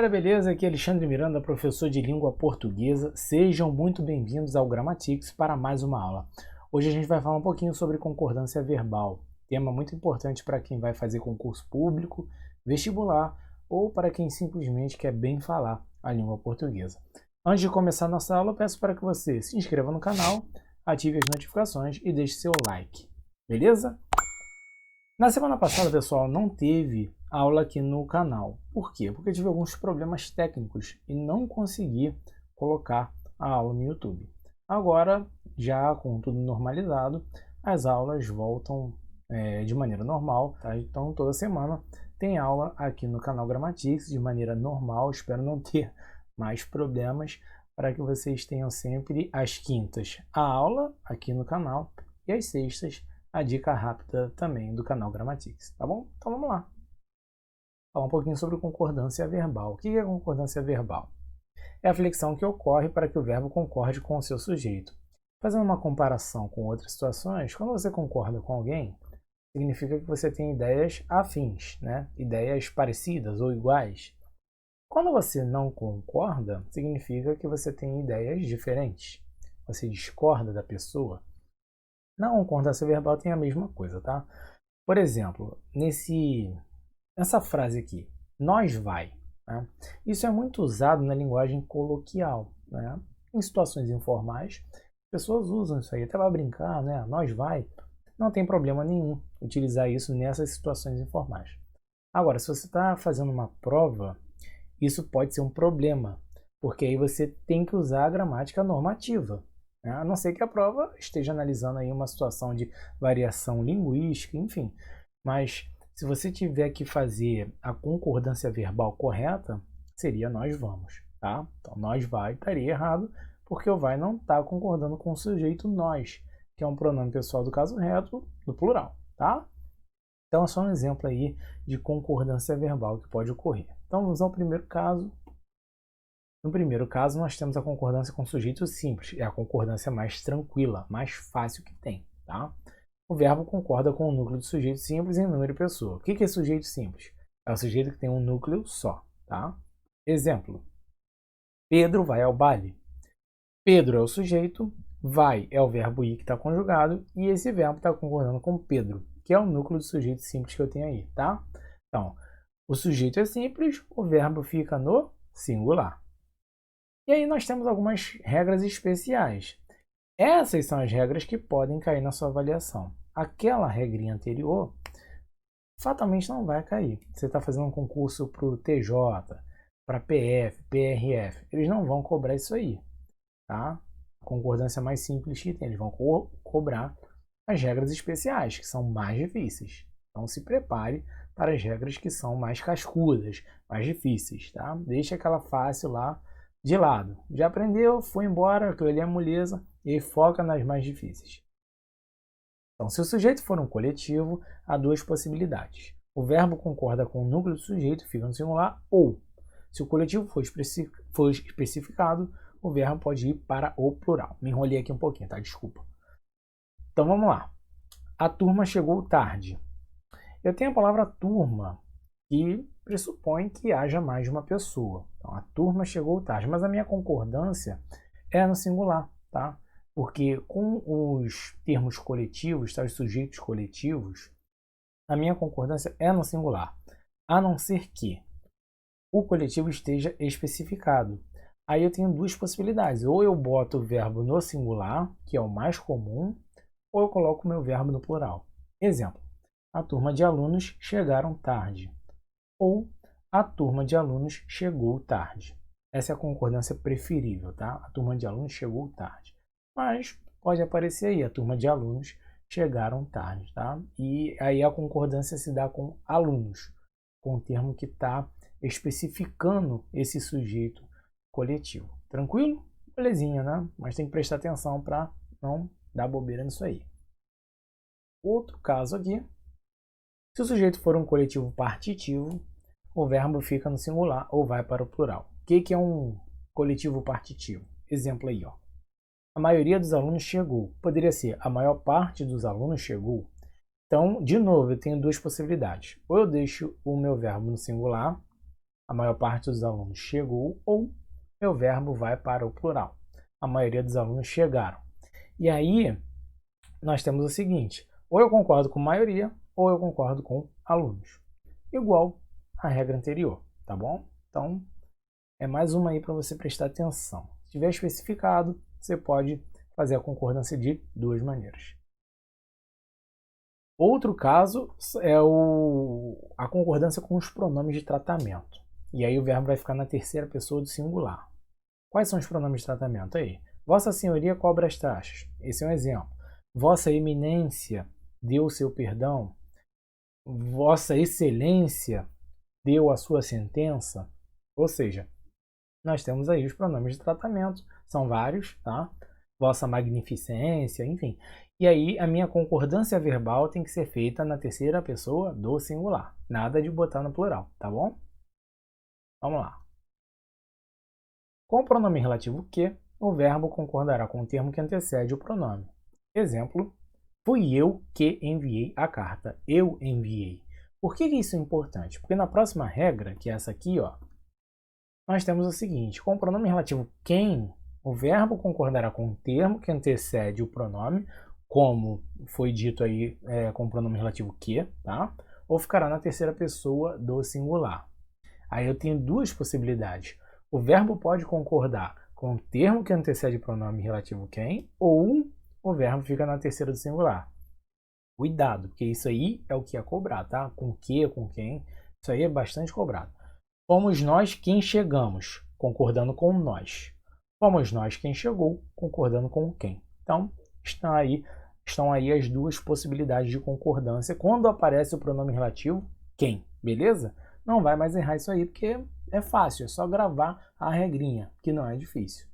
galera, beleza? Aqui é Alexandre Miranda, professor de língua portuguesa. Sejam muito bem-vindos ao Grammatics para mais uma aula. Hoje a gente vai falar um pouquinho sobre concordância verbal, tema muito importante para quem vai fazer concurso público, vestibular ou para quem simplesmente quer bem falar a língua portuguesa. Antes de começar a nossa aula, eu peço para que você se inscreva no canal, ative as notificações e deixe seu like, beleza? Na semana passada, pessoal, não teve aula aqui no canal. Por quê? Porque eu tive alguns problemas técnicos e não consegui colocar a aula no YouTube. Agora, já com tudo normalizado, as aulas voltam de maneira normal, tá? Então, toda semana tem aula aqui no canal Grammatics de maneira normal. Espero não ter mais problemas para que vocês tenham sempre às quintas a aula aqui no canal e às sextas a dica rápida também do canal Grammatics, tá bom? Então vamos lá. Falar um pouquinho sobre concordância verbal. O que é concordância verbal? É a flexão que ocorre para que o verbo concorde com o seu sujeito. Fazendo uma comparação com outras situações, quando você concorda com alguém, significa que você tem ideias afins, né? Ideias parecidas ou iguais. Quando você não concorda, significa que você tem ideias diferentes. Você discorda da pessoa. Na concordância verbal tem a mesma coisa, tá? Por exemplo, nessa frase aqui, nós vai. Né? Isso é muito usado na linguagem coloquial. Né? Em situações informais, pessoas usam isso aí até para brincar, né? Nós vai. Não tem problema nenhum utilizar isso nessas situações informais. Agora, se você está fazendo uma prova, isso pode ser um problema, porque aí você tem que usar a gramática normativa. A não ser que a prova esteja analisando aí uma situação de variação linguística, enfim. Mas se você tiver que fazer a concordância verbal correta, seria nós vamos, tá? Então, nós vai estaria errado, porque o vai não está concordando com o sujeito nós, que é um pronome pessoal do caso reto, do plural, tá? Então, é só um exemplo aí de concordância verbal que pode ocorrer. Então, vamos ao primeiro caso. No primeiro caso, nós temos a concordância com sujeito simples. É a concordância mais tranquila, mais fácil que tem. Tá? O verbo concorda com o núcleo do sujeito simples em número e pessoa. O que é sujeito simples? É o sujeito que tem um núcleo só. Tá? Exemplo. Pedro vai ao baile. Pedro é o sujeito, vai é o verbo ir que está conjugado, e esse verbo está concordando com Pedro, que é o núcleo do sujeito simples que eu tenho aí. Tá? Então, o sujeito é simples, o verbo fica no singular. E aí nós temos algumas regras especiais. Essas são as regras que podem cair na sua avaliação. Aquela regrinha anterior, fatalmente não vai cair. Você está fazendo um concurso para o TJ, para PF, PRF. Eles não vão cobrar isso aí. Tá? A concordância mais simples que tem. Eles vão cobrar as regras especiais, que são mais difíceis. Então se prepare para as regras que são mais cascudas, mais difíceis. Tá? Deixa aquela fácil lá de lado. Já aprendeu, foi embora, aquilo ali é moleza, e foca nas mais difíceis. Então, se o sujeito for um coletivo, há duas possibilidades. O verbo concorda com o núcleo do sujeito, fica no singular, ou, se o coletivo for especificado, o verbo pode ir para o plural. Me enrolei aqui um pouquinho, tá? Desculpa. Então, vamos lá. A turma chegou tarde. Eu tenho a palavra turma, que pressupõe que haja mais de uma pessoa. Então, a turma chegou tarde, mas a minha concordância é no singular, tá? Porque com os termos coletivos, tá? Os sujeitos coletivos, a minha concordância é no singular, a não ser que o coletivo esteja especificado. Aí eu tenho duas possibilidades, ou eu boto o verbo no singular, que é o mais comum, ou eu coloco o meu verbo no plural. Exemplo, a turma de alunos chegaram tarde. Ou a turma de alunos chegou tarde. Essa é a concordância preferível, tá? A turma de alunos chegou tarde. Mas pode aparecer aí, a turma de alunos chegaram tarde, tá? E aí a concordância se dá com alunos, com o termo que está especificando esse sujeito coletivo. Tranquilo? Belezinha, né? Mas tem que prestar atenção para não dar bobeira nisso aí. Outro caso aqui. Se o sujeito for um coletivo partitivo, o verbo fica no singular ou vai para o plural. O que é um coletivo partitivo? Exemplo aí, ó. A maioria dos alunos chegou. Poderia ser a maior parte dos alunos chegou. Então, de novo, eu tenho duas possibilidades. Ou eu deixo o meu verbo no singular, A maior parte dos alunos chegou, ou meu verbo vai para o plural. A maioria dos alunos chegaram. E aí, nós temos o seguinte, ou eu concordo com maioria, ou eu concordo com alunos. Igual à regra anterior, tá bom? Então, é mais uma aí para você prestar atenção. Se tiver especificado, você pode fazer a concordância de duas maneiras. Outro caso é a concordância com os pronomes de tratamento. E aí o verbo vai ficar na terceira pessoa do singular. Quais são os pronomes de tratamento aí? Vossa Senhoria cobra as taxas. Esse é um exemplo. Vossa Eminência deu o seu perdão. Vossa Excelência deu a sua sentença. Ou seja, nós temos aí os pronomes de tratamento. São vários, tá? Vossa Magnificência, enfim. E aí a minha concordância verbal tem que ser feita na terceira pessoa do singular. Nada de botar no plural, tá bom? Vamos lá. Com o pronome relativo que, o verbo concordará com o termo que antecede o pronome. Exemplo, fui eu que enviei a carta. Eu enviei. Por que isso é importante? Porque na próxima regra, que é essa aqui, ó, nós temos o seguinte, com o pronome relativo quem, o verbo concordará com o termo que antecede o pronome, como foi dito aí com o pronome relativo que, tá? Ou ficará na terceira pessoa do singular. Aí eu tenho duas possibilidades. O verbo pode concordar com o termo que antecede o pronome relativo quem, ou o verbo fica na terceira do singular. Cuidado, porque isso aí é o que é cobrar, tá? Com que, com quem, isso aí é bastante cobrado. Fomos nós quem chegamos, concordando com nós. Fomos nós quem chegou, concordando com quem. Então, estão aí as duas possibilidades de concordância quando aparece o pronome relativo quem, beleza? Não vai mais errar isso aí, porque é fácil, é só gravar a regrinha, que não é difícil.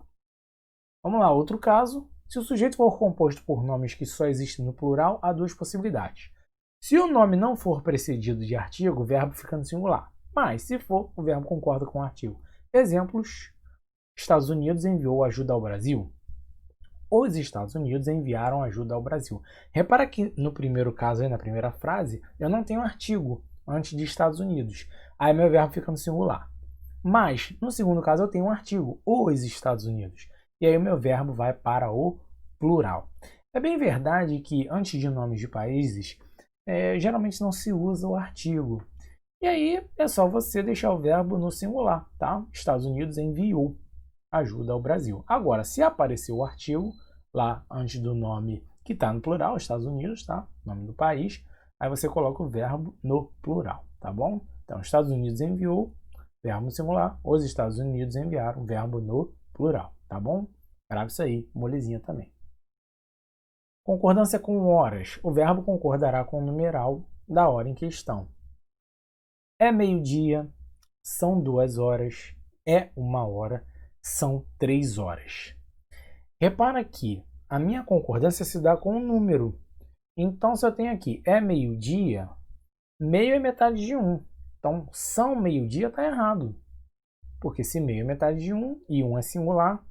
Vamos lá, outro caso. Se o sujeito for composto por nomes que só existem no plural, há duas possibilidades. Se o nome não for precedido de artigo, o verbo fica no singular. Mas, se for, o verbo concorda com o artigo. Exemplos. Estados Unidos enviou ajuda ao Brasil. Os Estados Unidos enviaram ajuda ao Brasil. Repara que no primeiro caso, aí, na primeira frase, eu não tenho artigo antes de Estados Unidos. Aí meu verbo fica no singular. Mas, no segundo caso, eu tenho um artigo, os Estados Unidos. E aí o meu verbo vai para o plural. É bem verdade que antes de nomes de países, geralmente não se usa o artigo. E aí é só você deixar o verbo no singular, tá? Estados Unidos enviou ajuda ao Brasil. Agora, se aparecer o artigo lá antes do nome que está no plural, Estados Unidos, tá? Nome do país, aí você coloca o verbo no plural, tá bom? Então, Estados Unidos enviou, verbo no singular, os Estados Unidos enviaram, verbo no plural, tá bom? Grave isso aí, molezinha também. Concordância com horas. O verbo concordará com o numeral da hora em questão. É meio-dia, são 2 horas, é 1 hora, são 3 horas. Repara que a minha concordância se dá com um número. Então, se eu tenho aqui é meio-dia, meio é metade de 1. Então, são meio-dia está errado. Porque se meio é metade de 1 e 1 é singular,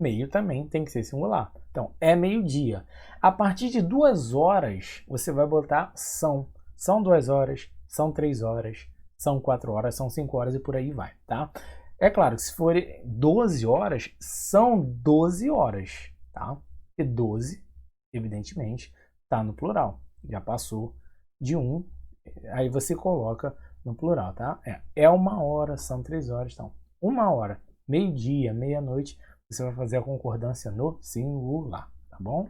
meio também tem que ser singular. Então, é meio-dia. A partir de 2 horas, você vai botar são. São 2 horas, são 3 horas, são 4 horas, são 5 horas e por aí vai, tá? É claro que se for 12 horas, são 12 horas, tá? E 12, evidentemente, está no plural. Já passou de 1, aí você coloca no plural, tá? É 1 hora, são 3 horas, então 1 hora, meio-dia, meia-noite, você vai fazer a concordância no singular, tá bom?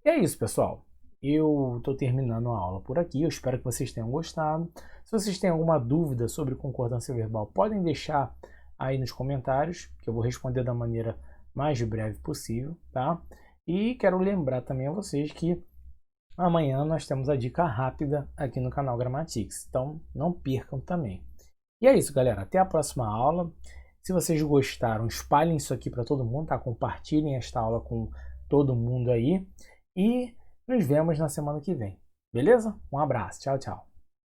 E é isso, pessoal. Eu estou terminando a aula por aqui, eu espero que vocês tenham gostado. Se vocês têm alguma dúvida sobre concordância verbal, podem deixar aí nos comentários, que eu vou responder da maneira mais breve possível, tá? E quero lembrar também a vocês que amanhã nós temos a dica rápida aqui no canal Grammatics, então não percam também. E é isso, galera, até a próxima aula. Se vocês gostaram, espalhem isso aqui para todo mundo, tá? Compartilhem esta aula com todo mundo aí. E nos vemos na semana que vem. Beleza? Um abraço. Tchau, tchau.